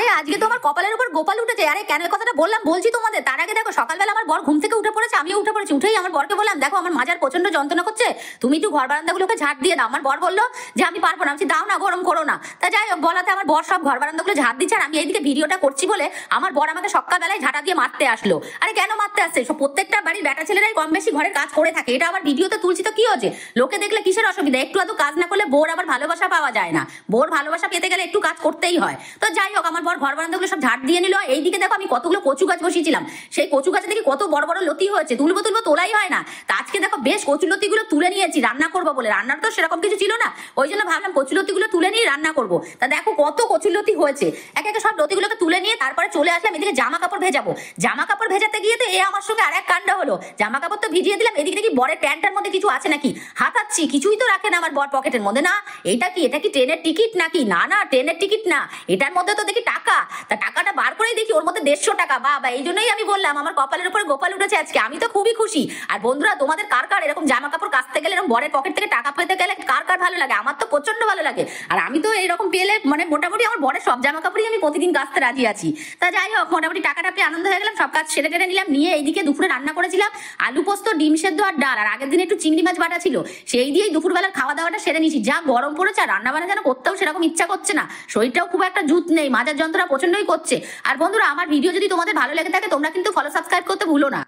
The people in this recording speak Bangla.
আরে আজকে তো আমার কপালের উপর গোপাল উঠেছে। আরে কেন এই কথাটা বললাম বলছি তোমাদের। তার আগে দেখো, সকালবেলা আমার বর ঘুম থেকে উঠে পড়েছে, আমিও উঠে পড়েছি। উঠেই আমার বরকে বললাম, দেখো আমার মাজার প্রচন্ড যন্ত্রণা করছে, তুমি একটু ঘর বারান্দাগুলোকে ঝাড় দিয়ে দাও। আমার বর বললো যে আমি পারবো না। আমি দাও না, গরম করো না। তা যাই হোক, বলাতে আমার বর সব ঘর বারান্দাগুলো ঝাড় দিচ্ছে, আর আমি এইদিকে ভিডিওটা করছি বলে আমার বর আমাকে সকালবেলায় ঝাঁটা দিয়ে মারতে আসলো। আরে কেন মারতে আসছে? সব প্রত্যেকটা বাড়ির বেটা ছেলেরাই কম বেশি ঘরের কাজ করে থাকে, এটা আবার ভিডিওতে তুলছি তো কি হচ্ছে? লোকে দেখলে কিসের অসুবিধা? একটু আধটু কাজ না করলে বোর আবার ভালোবাসা পাওয়া যায় না। বোর ভালোবাসা পেতে গেলে একটু কাজ করতেই হয়। তো যাই হোক, আমার বর ঘর বারান্দাগুলো সব ঝাড় দিয়ে নিল। এইদিকে দেখো, আমি কতগুলো কচু গাছ বসিয়েছিলাম, সেই কচু গাছে দেখি কত বড় বড় লতি হয়েছে। তুলবো তুলবো, তোলাই হয় না। তা আজকে দেখো বেশ কচু লতিগুলো তুলে নিয়েছি রান্না করবো বলে। রান্নার তো সেরকম কিছু ছিল না, ওই জন্য ভাবলাম কচু লতিগুলো তুলে নিয়ে রান্না করবো। তা দেখো কত কচু লতি হয়েছে। একে একে সব লতিগুলোকে তুলে নিয়ে তারপরে চলে আসলাম এদিকে জামা কাপড় ভেজাবো। জামা কাপড় ভেজাতে গিয়ে তো আমার সঙ্গে আর এক কাণ্ড হলো। জামা কাপড় তো ভিজিয়ে দিলাম, এদিকে দেখি বরের প্যান্টের মধ্যে কিছু আছে নাকি, হাতাচ্ছি, কিছুই তো রাখে না আমার বর পকেটের মধ্যে। না, এটা কি ট্রেনের টিকিট নাকি? না না, ট্রেনের টিকিট না, এটার মধ্যে তো দেখি টাকা। তা টাকাটা বার করেই দেখি ওর মধ্যে 150 টাকা। বাবা, এই জন্যই আমি বললাম আমার কপালের উপরে গোপাল উঠেছে আজকে। আমি তো খুবই খুশি। আর বন্ধুরা, তোমাদের কার কার এরকম জামা কাপড় কাচতে গেলে, এরকম বরের পকেট থেকে টাকা পেতে গেলে কার কার ভালো লাগে? আমার তো প্রচন্ড ভালো লাগে। আর আমি তো এরকম পেলে মানে মোটামুটি আমার বরের সব জামা কাপড়ই আমি প্রতিদিন কাচতে রাজি আছি। তা যাই হোক, মোটামুটি টাকাটা পেয়ে আনন্দ হয়ে গেলাম, সব কাজ সেরে টেরে নিলাম। নিয়ে এইদিকে দুপুরে রান্না করেছিলাম আলু পোস্ত, ডিম সেদ্ধ আর ডাল। আর আগের দিন একটু চিংড়ি মাছ বাটা ছিল, সেই দিয়েই দুপুরবেলার খাওয়া দাওয়াটা সেরে নিয়েছি। যা গরম পড়েছে, আর রান্না বান্না যেন করতেও সেরকম ইচ্ছা করছে না, শরীরটাও খুব একটা জুত নেই, মাজার যন্ত্রণা প্রচন্ডই করছে। আর বন্ধুরা, আমার ভিডিও যদি তোমাদের ভালো লেগে থাকে, তোমরা কিন্তু ফলো সাবস্ক্রাইব করতে ভুলো না।